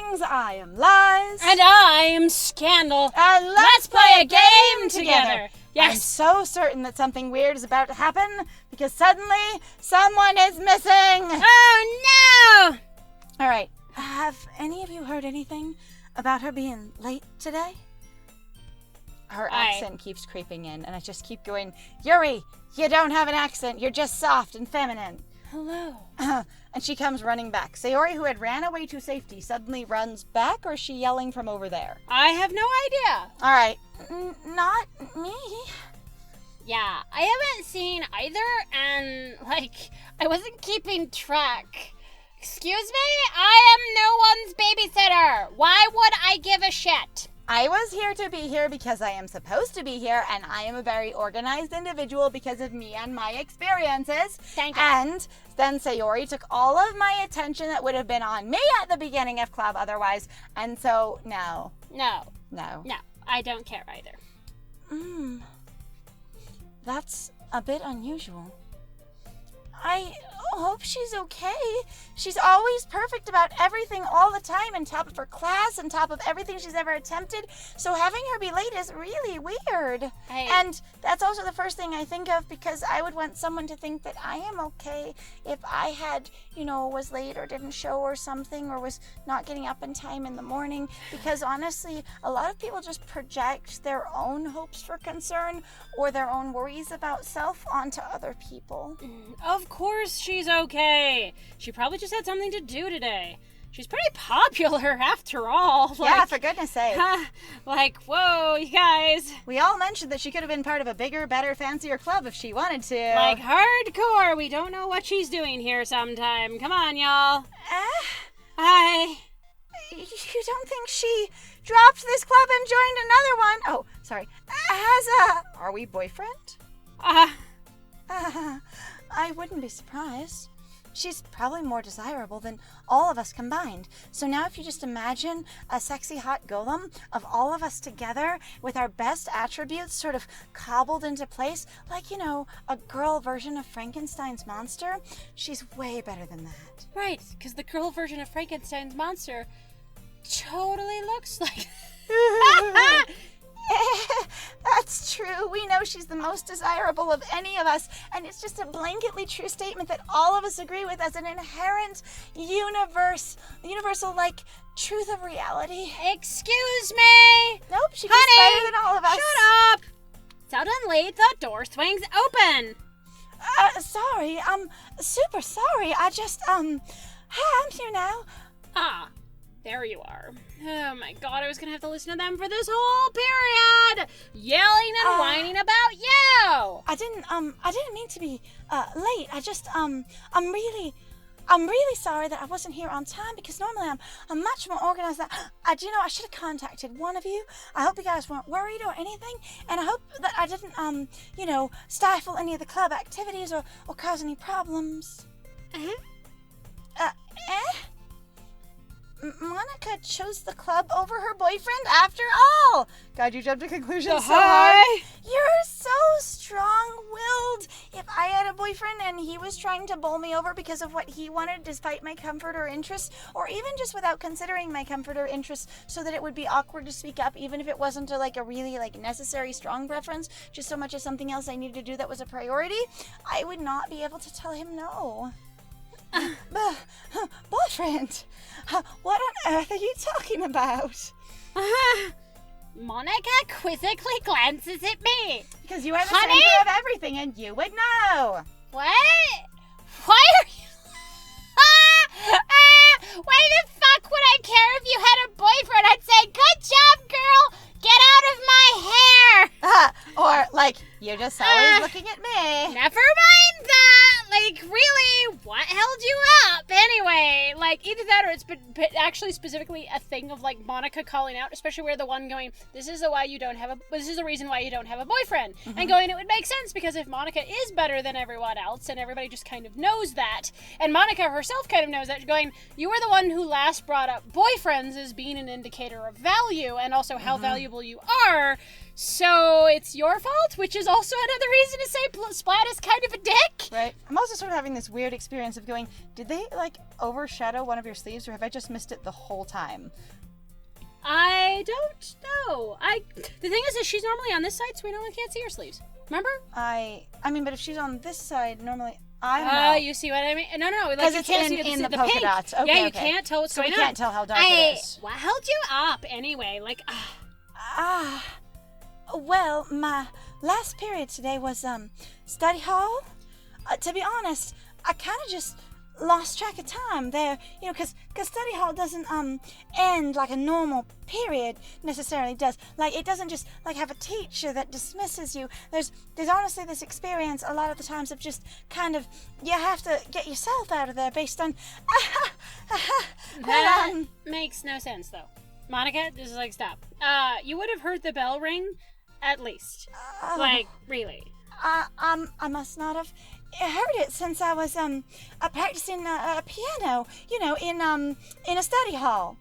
things. I am Lies. And I am Scandal. And let's play a game together. Yes. I'm so certain that something weird is about to happen because suddenly someone is missing. Oh, no! All right. Have any of you heard anything about her being late today? Her accent keeps creeping in, and I just keep going, Yuri, you don't have an accent. You're just soft and feminine. Hello. And she comes running back. Sayori, who had ran away to safety, suddenly runs back, or is she yelling from over there? I have no idea. All right. Not me. Yeah, I haven't seen either, and, I wasn't keeping track. Excuse me? I am no one's babysitter. Why would I give a shit? I was here to be here because I am supposed to be here, and I am a very organized individual because of me and my experiences. Thank you. And then Sayori took all of my attention that would have been on me at the beginning of club otherwise, and so no. No, I don't care either. That's a bit unusual. I hope she's okay. She's always perfect about everything all the time and top of her class and top of everything she's ever attempted. So having her be late is really weird. And that's also the first thing I think of because I would want someone to think that I am okay if I had, was late or didn't show or something or was not getting up in time in the morning. Because honestly, a lot of people just project their own hopes for concern or their own worries about self onto other people. Of course she's okay. She probably just had something to do today. She's pretty popular after all. Yeah, for goodness sake. Whoa, you guys. We all mentioned that she could have been part of a bigger, better, fancier club if she wanted to. Hardcore. We don't know what she's doing here sometime. Come on, y'all. Hi. You don't think she dropped this club and joined another one? Oh, sorry. Are we boyfriend? I wouldn't be surprised. She's probably more desirable than all of us combined. So now if you just imagine a sexy hot golem of all of us together with our best attributes sort of cobbled into place, like, a girl version of Frankenstein's monster, she's way better than that. Right, because the girl version of Frankenstein's monster totally looks like... That's true. We know she's the most desirable of any of us, and it's just a blanketly true statement that all of us agree with as an inherent universal, truth of reality. Excuse me! Nope, she's better than all of us. Shut up! Suddenly, the door swings open. Sorry, I'm super sorry. I just, hi, I'm here now. There you are. Oh my god, I was gonna have to listen to them for this whole period! Yelling and whining about you! I didn't mean to be, late. I just, I'm really sorry that I wasn't here on time because normally I'm much more organized than I should have contacted one of you. I hope you guys weren't worried or anything, and I hope that I didn't, stifle any of the club activities or cause any problems. Monika chose the club over her boyfriend after all. God, you jumped to conclusions so hard. You're so strong-willed. If I had a boyfriend and he was trying to bowl me over because of what he wanted despite my comfort or interest, or even just without considering my comfort or interest so that it would be awkward to speak up even if it wasn't a really necessary strong preference, just so much as something else I needed to do that was a priority, I would not be able to tell him no. Boyfriend, what on earth are you talking about? Monika quizzically glances at me. Because you are the center of everything and you would know. What? Why are you... Why the fuck would I care if you had a boyfriend? I'd say, good job, girl! Get out of my hair! Or, you're just always looking at me. Never mind that! Really, what held you up? Anyway, either that or it's actually specifically a thing of, Monika calling out, especially where the one going, this is the reason why you don't have a boyfriend. Mm-hmm. And going, it would make sense because if Monika is better than everyone else, and everybody just kind of knows that, and Monika herself kind of knows that, going, you were the one who last brought up boyfriends as being an indicator of value, and also how valuable you are, so it's your fault, which is also another reason to say Splat is kind of a dick. Right. I'm also sort of having this weird experience of going, did they, overshadow one of your sleeves, or have I I just missed it the whole time? I don't know. The thing is she's normally on this side, so we normally can't see her sleeves. Remember? I mean, but if she's on this side, normally I don't Oh, know. you see what I mean? No. Like, Because you it's can't in see the polka pink. dots. Okay, yeah, you okay. can't tell what's So going we on. can't tell how dark it is. What held you up anyway? Like, Well, my last period today was study hall. To be honest, I kind of just lost track of time there, because study hall doesn't end like a normal period necessarily does. Like, it doesn't just like have a teacher that dismisses you. There's honestly this experience a lot of the times of just kind of, you have to get yourself out of there based on that makes no sense though. Monica, this is like, stop. You would have heard the bell ring at least. Like, really. I must not have heard it since I was practicing piano, in a study hall.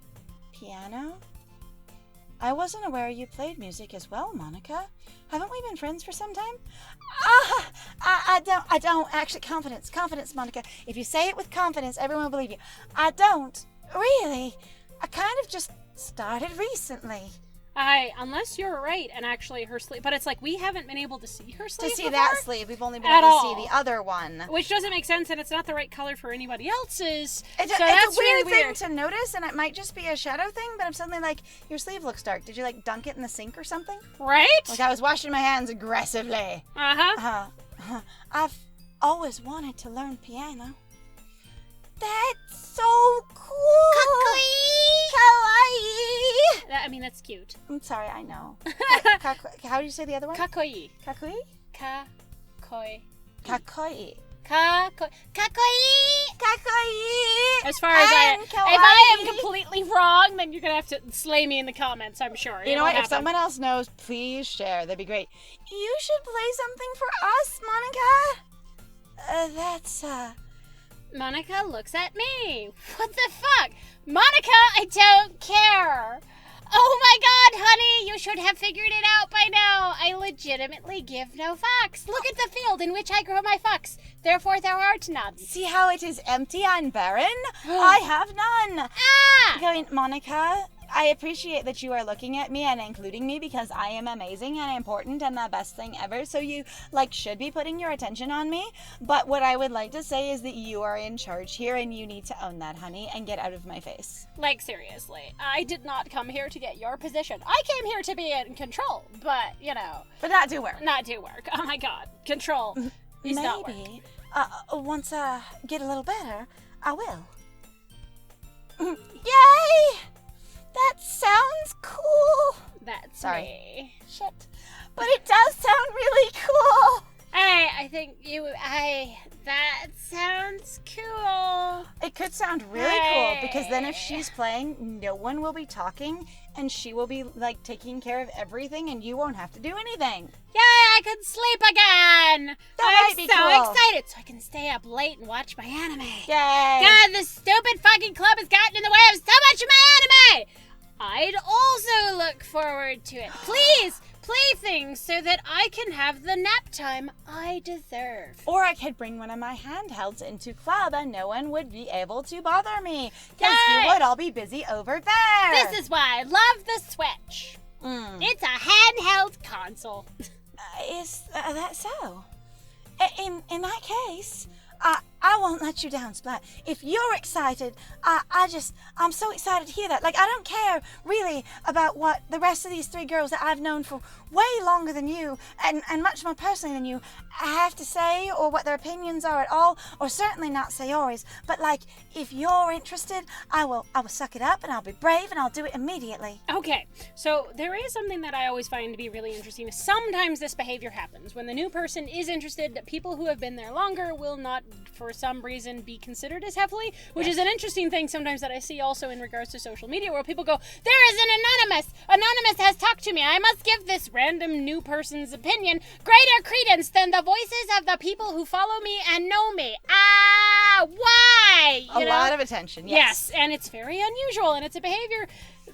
Piano? I wasn't aware you played music as well, Monica. Haven't we been friends for some time? I don't actually. Confidence, Monica. If you say it with confidence, everyone will believe you. I don't really. I kind of just started recently. Unless you're right, and actually her sleeve, but it's like we haven't been able to see her sleeve before. That sleeve, we've only been able to see the other one, which doesn't make sense, and it's not the right color for anybody else's. It's a weird thing to notice, and it might just be a shadow thing. But I'm suddenly like, your sleeve looks dark. Did you like dunk it in the sink or something? Right? Like I was washing my hands aggressively. I've always wanted to learn piano. That's so cool. Kawaii. I mean, that's cute. I'm sorry, I know. How do you say the other one? Kakoi. Kakui? Kakoi. Kakoi. Kakoi. As far as if I am completely wrong, then you're gonna have to slay me in the comments, I'm sure. You know what? If someone else knows, please share. That'd be great. You should play something for us, Monica. Monica looks at me. What the fuck? Monica, I don't care. Oh my god, honey, you should have figured it out by now. I legitimately give no fucks. Look at the field in which I grow my fucks. Therefore, there art none. See how it is empty and barren? I have none. Going, Monica, I appreciate that you are looking at me and including me because I am amazing and important and the best thing ever. So you, should be putting your attention on me. But what I would like to say is that you are in charge here and you need to own that, honey, and get out of my face. Like, seriously, I did not come here to get your position. I came here to be in control, but, But not do work. Not do work. Oh my god. Control is not work. Maybe, once I get a little better, I will. Yay! That sounds cool. That's Sorry. me. Shit. But it does sound really cool. I think that sounds cool. It could sound really cool because then if she's playing, no one will be talking and she will be taking care of everything and you won't have to do anything. Yay, I can sleep again. Might be so cool. Excited so I can stay up late and watch my anime. Yay. God, this stupid fucking club has gotten in the way of so much of my anime. I'd also look forward to it. Please play things so that I can have the nap time I deserve. Or I could bring one of my handhelds into club and no one would be able to bother me because you would all be busy over there. This is why I love the Switch. It's a handheld console. Is that so? In that case, I won't let you down, Splat. If you're excited, I'm so excited to hear that. I don't care, really, about what the rest of these three girls that I've known for way longer than you, and much more personally than you, have to say, or what their opinions are at all, or certainly not say yours. But, if you're interested, I will suck it up, and I'll be brave, and I'll do it immediately. Okay, so there is something that I always find to be really interesting. Sometimes this behavior happens. When the new person is interested, people who have been there longer will not, for some reason, be considered as heavily, which is an interesting thing sometimes that I see also in regards to social media, where people go, there is an anonymous. Anonymous has talked to me. I must give this random new person's opinion greater credence than the voices of the people who follow me and know me. Why? A lot of attention, yes. Yes, and it's very unusual, and it's a behavior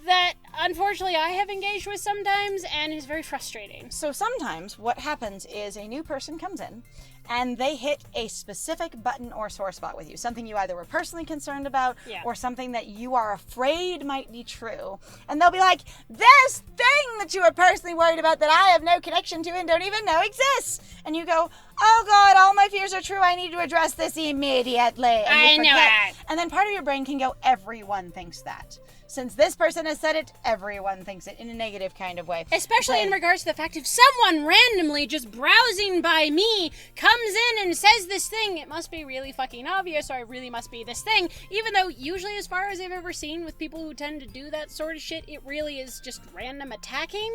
that, unfortunately, I have engaged with sometimes, and is very frustrating. So sometimes what happens is a new person comes in, and they hit a specific button or sore spot with you, something you either were personally concerned about or something that you are afraid might be true. And they'll be like, this thing that you were personally worried about that I have no connection to and don't even know exists. And you go, oh God, all my fears are true. I need to address this immediately. And I know it. And then part of your brain can go, everyone thinks that. Since this person has said it, everyone thinks it in a negative kind of way. Especially in regards to the fact if someone randomly just browsing by me comes in and says this thing, it must be really fucking obvious, or it really must be this thing. Even though usually, as far as I've ever seen with people who tend to do that sort of shit, it really is just random attacking.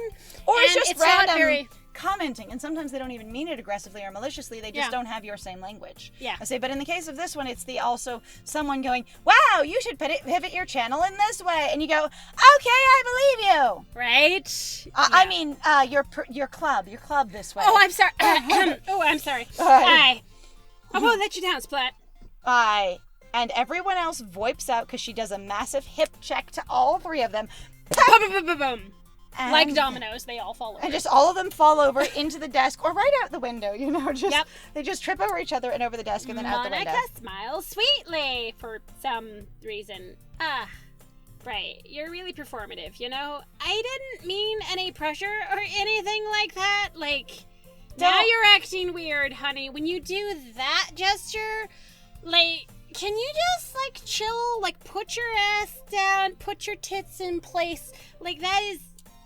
Or it's just random not commenting, and sometimes they don't even mean it aggressively or maliciously, they just don't have your same language. Yeah. I say, but in the case of this one, it's the also someone going, wow, you should pivot your channel in this way, and you go, okay, I believe you. Right? I mean, your club this way. Oh, I'm sorry. I'm sorry. Aye. I won't let you down, Splat. Aye. And everyone else voips out because she does a massive hip check to all three of them. Boom. And like dominoes, they all fall over. And just all of them fall over into the desk or right out the window, you know. They just trip over each other and over the desk and then out the window. Monika smiles sweetly for some reason. Right. You're really performative, you know? I didn't mean any pressure or anything like that. Like, now you're acting weird, honey. When you do that gesture, like, can you just, like, chill? Like, put your ass down, put your tits in place. Like, that is...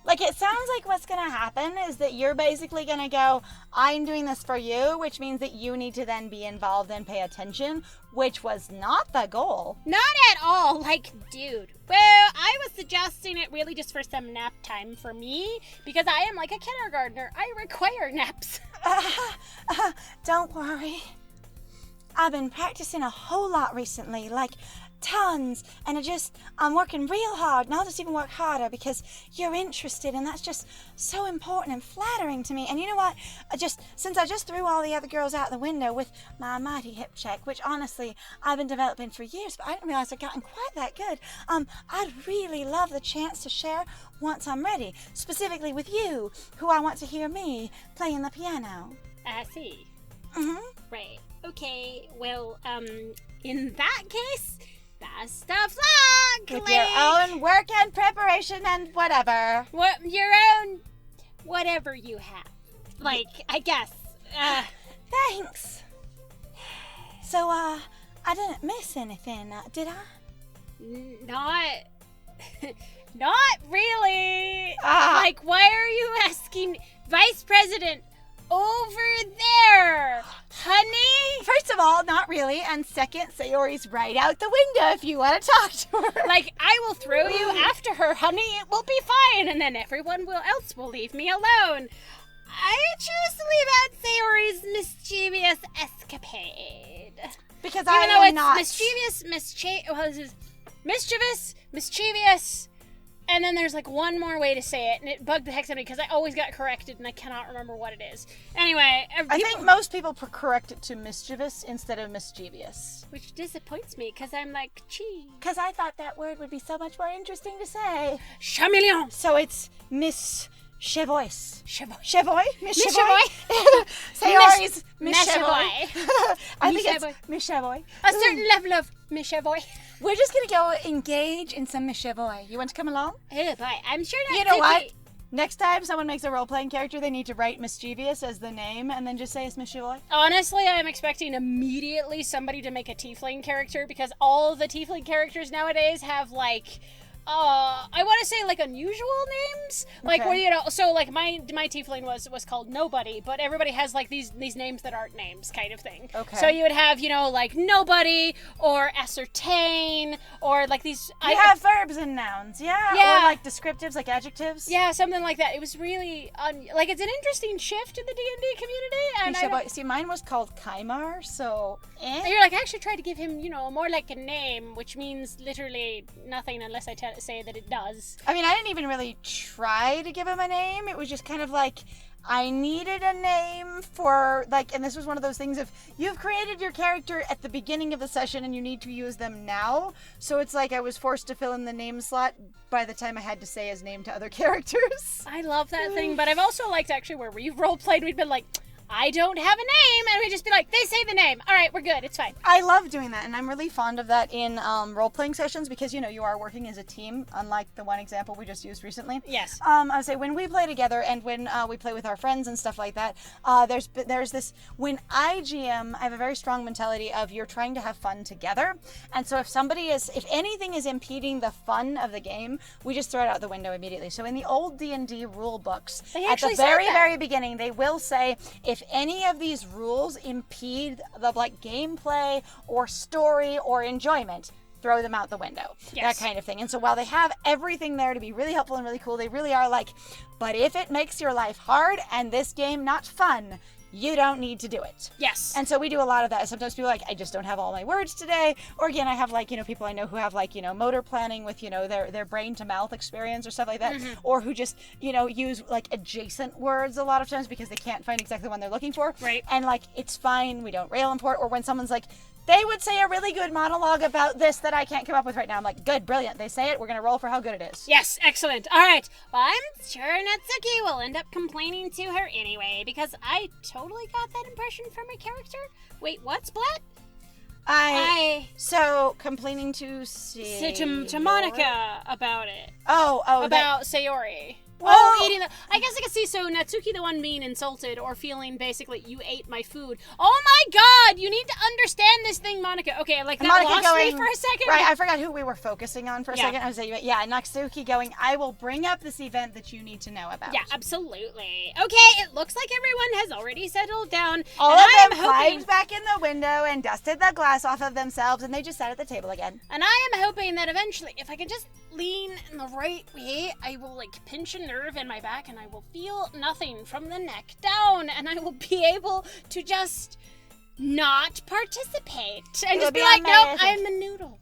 Like, it sounds like what's going to happen is that you're basically going to go, I'm doing this for you, which means that you need to then be involved and pay attention, which was not the goal. Not at all. Like, dude. Well, I was suggesting it really just for some nap time for me, because I am like a kindergartner. I require naps. Don't worry. I've been practicing a whole lot recently, like... tons, and I'm working real hard, and I'll just even work harder because you're interested, and that's just so important and flattering to me. And you know what, since I just threw all the other girls out the window with my mighty hip check, which honestly I've been developing for years, but I didn't realize I'd gotten quite that good, I'd really love the chance to share once I'm ready, specifically with you, who I want to hear me playing the piano. I see. Right. Okay, well, in that case, best of luck! With your own work and preparation and whatever. Your own whatever you have. Like, I guess. Thanks. So, I didn't miss anything, did I? Not really. Like, why are you asking Vice President over there, honey? First of all, not really, and second, Sayori's right out the window if you want to talk to her. Like, I will throw you after her, honey. It will be fine, and then everyone else will leave me alone. I choose to leave out Sayori's mischievous escapade. Because even I though am not. Mischievous. And then there's like one more way to say it, and it bugged the heck out of me because I always got corrected and I cannot remember what it is. Anyway, I think most people correct it to mischievous instead of mischievous. Which disappoints me because I'm like, gee. Because I thought that word would be so much more interesting to say. Chameleon. So it's Miss Chevois. Chevoy? Miss Chevoy? Sayori's Miss Chevoy. I think Chevoy. it's Miss Chevoy. A certain level of Miss Chevoy. We're just going to go engage in some Miss Chevoy. You want to come along? Oh boy, I'm sure that You know what? Next time someone makes a role-playing character, they need to write Mischievous as the name and then just say it's Miss Chevoy. Honestly, I'm expecting immediately somebody to make a tiefling character because all the tiefling characters nowadays have like... I want to say like unusual names, like Okay. where you know. So like my tiefling was called Nobody, but everybody has like these names that aren't names, kind of thing. Okay. So you would have like Nobody or Ascertain or like these. You have verbs and nouns, yeah? Yeah. Or like descriptives, like adjectives. Yeah, something like that. It was really like it's an interesting shift in the D&D community, and Miss Chevoy. See, mine was called Kaimar, so. And you're like, I actually tried to give him, more like a name, which means literally nothing unless I say that it does. I mean, I didn't even really try to give him a name. It was just kind of like, I needed a name for, like, and this was one of those things of, you've created your character at the beginning of the session and you need to use them now. So it's like I was forced to fill in the name slot by the time I had to say his name to other characters. I love that thing, but I've also liked actually where we've role-played, we've been like, I don't have a name, and we just be like, they say the name. All right, we're good. It's fine. I love doing that, and I'm really fond of that in role-playing sessions because, you are working as a team, unlike the one example we just used recently. Yes. I would say when we play together and when we play with our friends and stuff like that, there's this, when I GM, I have a very strong mentality of you're trying to have fun together, and so if anything is impeding the fun of the game, we just throw it out the window immediately. So in the old D&D rule books, at the very beginning, they will say, if any of these rules impede the gameplay or story or enjoyment, throw them out the window. Yes. That kind of thing. And so while they have everything there to be really helpful and really cool, they really are like, but if it makes your life hard and this game not fun, you don't need to do it. Yes. And so we do a lot of that. Sometimes people are like, I just don't have all my words today. Or again, I have people I know who have motor planning with, their brain to mouth experience or stuff like that. Mm-hmm. Or who just, use adjacent words a lot of times because they can't find exactly the one they're looking for. Right. And it's fine. We don't rail them for it. Or when someone's like, they would say a really good monologue about this that I can't come up with right now. I'm like, good, brilliant. They say it. We're going to roll for how good it is. Yes, excellent. All right. Well, I'm sure Natsuki will end up complaining to her anyway, because I totally got that impression from her character. Wait, what, Splat? So, complaining to to Monika about it. About Sayori. Well, eating the... I guess I can see, so Natsuki the one being insulted or feeling basically, you ate my food. Oh my god, you need to understand this thing, Monika. Okay, that Monika lost me for a second. Right, I forgot who we were focusing on for a second. I was saying, Natsuki going, I will bring up this event that you need to know about. Yeah, absolutely. Okay, it looks like everyone has already settled down. All of them climbed back in the window and dusted the glass off of themselves, and they just sat at the table again. And I am hoping that eventually, if I can just lean in the right way, I will pinch a nerve in my back and I will feel nothing from the neck down, and I will be able to just not participate and just be like, nope, I'm a noodle.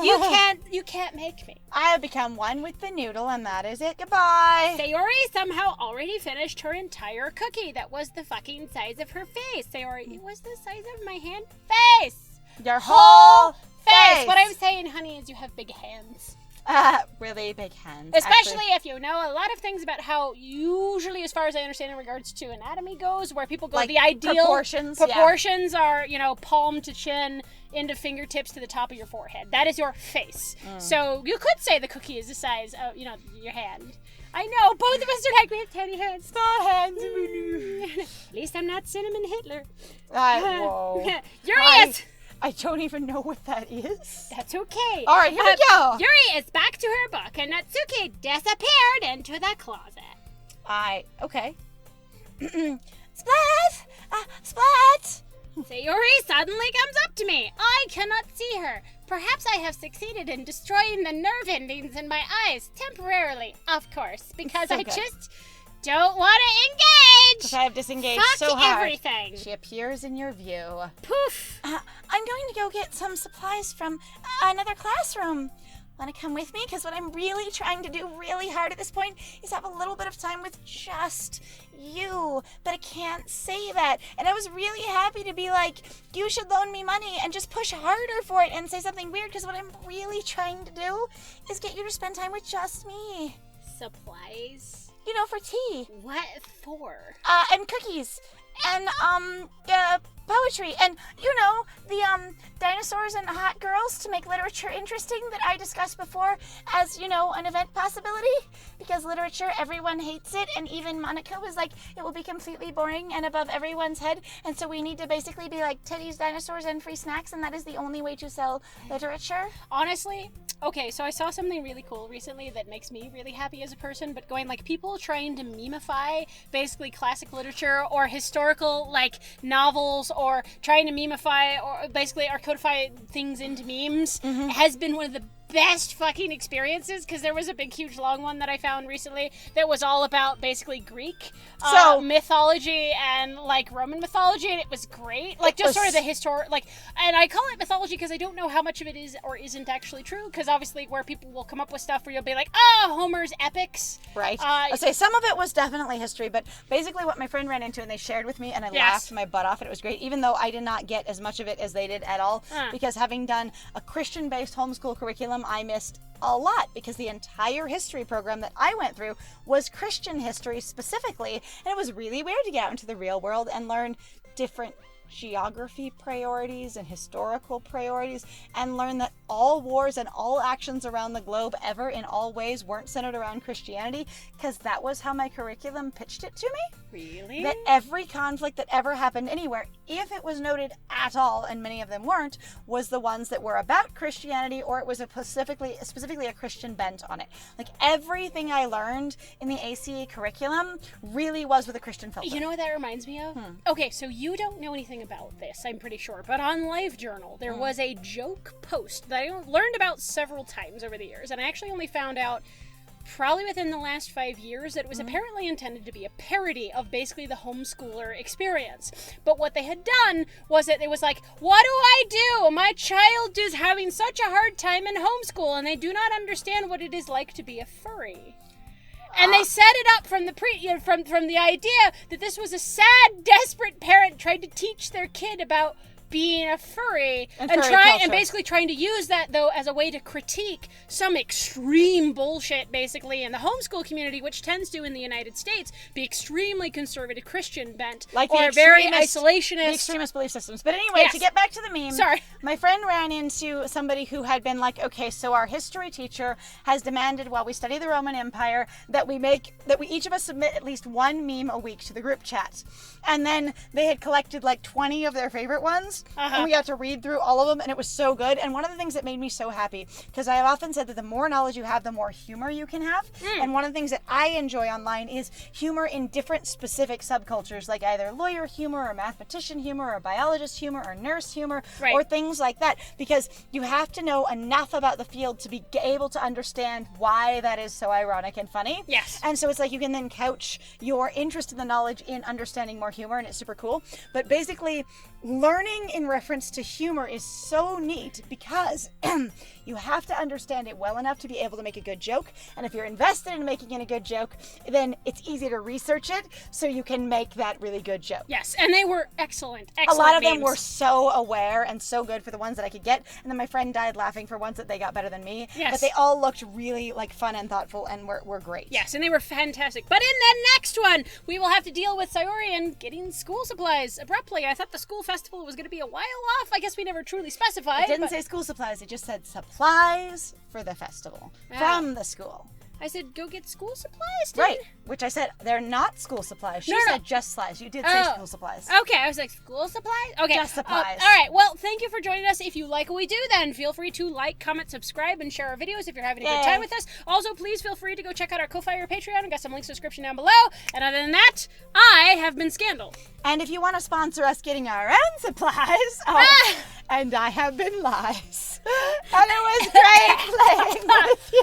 You can't make me. I have become one with the noodle, and that is it. Goodbye. Sayori somehow already finished her entire cookie that was the fucking size of her face. Sayori, it was the size of my hand face. Your whole face. What I'm saying, honey, is you have big hands. Really big hands. Especially if you know a lot of things about how usually, as far as I understand in regards to anatomy goes, where people go the ideal proportions are, palm to chin into fingertips to the top of your forehead. That is your face. So you could say the cookie is the size of, your hand. I know, both of us are like, we have tiny hands. Small hands. At least I'm not Cinnamon Hitler. Whoa. Yuri I don't even know what that is. That's okay. All right, here we go. Yuri is back to her book, and Natsuki disappeared into the closet. Okay. Splat! Sayori suddenly comes up to me. I cannot see her. Perhaps I have succeeded in destroying the nerve endings in my eyes, temporarily, of course, because I just don't want to engage. Because I have disengaged Fuck so hard. Everything. She appears in your view. Poof. I'm going to go get some supplies from another classroom. Want to come with me? Because what I'm really trying to do really hard at this point is have a little bit of time with just you. But I can't say that. And I was really happy to be like, you should loan me money and just push harder for it and say something weird. Because what I'm really trying to do is get you to spend time with just me. Supplies? For tea. What for? And cookies. And, poetry. And, the, dinosaurs and hot girls to make literature interesting that I discussed before as, an event possibility. Because literature, everyone hates it. And even Monika was like, it will be completely boring and above everyone's head. And so we need to basically be like titties, dinosaurs, and free snacks. And that is the only way to sell literature. Honestly, okay, so I saw something really cool recently that makes me really happy as a person, but going people trying to memify basically classic literature or historical novels, or trying to memify or basically or codify things into memes has been one of the best fucking experiences, because there was a big huge long one that I found recently that was all about basically Greek mythology and Roman mythology, and it was great. Sort of the historic and I call it mythology because I don't know how much of it is or isn't actually true, because obviously where people will come up with stuff where you'll be like, Homer's epics. Right. I'll say some of it was definitely history, but basically what my friend ran into and they shared with me, and I laughed my butt off, and it was great, even though I did not get as much of it as they did at all, because having done a Christian-based homeschool curriculum, curriculum I missed a lot because the entire history program that I went through was Christian history specifically, and it was really weird to get out into the real world and learn different geography priorities and historical priorities, and learn that all wars and all actions around the globe ever in all ways weren't centered around Christianity, because that was how my curriculum pitched it to me. Really? That every conflict that ever happened anywhere, if it was noted at all, and many of them weren't, was the ones that were about Christianity, or it was specifically a Christian bent on it. Like everything I learned in the ACE curriculum really was with a Christian filter. You know what that reminds me of? Okay, so you don't know anything about this, I'm pretty sure, but on LiveJournal there was a joke post that I learned about several times over the years, and I actually only found out probably within the last 5 years that it was apparently intended to be a parody of basically the homeschooler experience. But what they had done was that it was like, what do I do? My child is having such a hard time in homeschool and they do not understand what it is like to be a furry. And they set it up from the from the idea that this was a sad, desperate parent trying to teach their kid about being a furry and basically trying to use that though as a way to critique some extreme bullshit basically in the homeschool community, which tends to in the United States be extremely conservative Christian bent, like or very isolationist, the extremist belief systems. But anyway, to get back to the meme, sorry, my friend ran into somebody who had been like, okay, so our history teacher has demanded while we study the Roman Empire that we each of us submit at least one meme a week to the group chat, and then they had collected like 20 of their favorite ones. And we got to read through all of them, and it was so good. And one of the things that made me so happy, because I have often said that the more knowledge you have, the more humor you can have. And one of the things that I enjoy online is humor in different specific subcultures, like either lawyer humor or mathematician humor or biologist humor or nurse humor or things like that, because you have to know enough about the field to be able to understand why that is so ironic and funny. Yes. And so it's like you can then couch your interest in the knowledge in understanding more humor, and it's super cool. But basically, learning in reference to humor is so neat because you have to understand it well enough to be able to make a good joke. And if you're invested in making it a good joke, then it's easy to research it so you can make that really good joke. Yes, and they were excellent A lot of memes. them were so aware and so good for the ones that I could get. And then my friend died laughing for ones that they got better than me. Yes. But they all looked really like fun and thoughtful and were great. Yes, and they were fantastic. But in the next one, we will have to deal with Sayorian getting school supplies abruptly. I thought the school festival was going to be a while off. I guess we never truly specified. It didn't say school supplies. It just said supplies for the festival from the school. I said, go get school supplies, Right, which I said, they're not school supplies. She said just supplies. You did say school supplies. Okay, I was like, school supplies? Okay. Just supplies. All right, well, thank you for joining us. If you like what we do, then feel free to like, comment, subscribe, and share our videos if you're having a good time with us. Also, please feel free to go check out our Ko-Fi or Patreon. I've got some links in the description down below. And other than that, I have been Scandal. And if you want to sponsor us getting our own supplies, and I have been Lies. And it was great playing with you.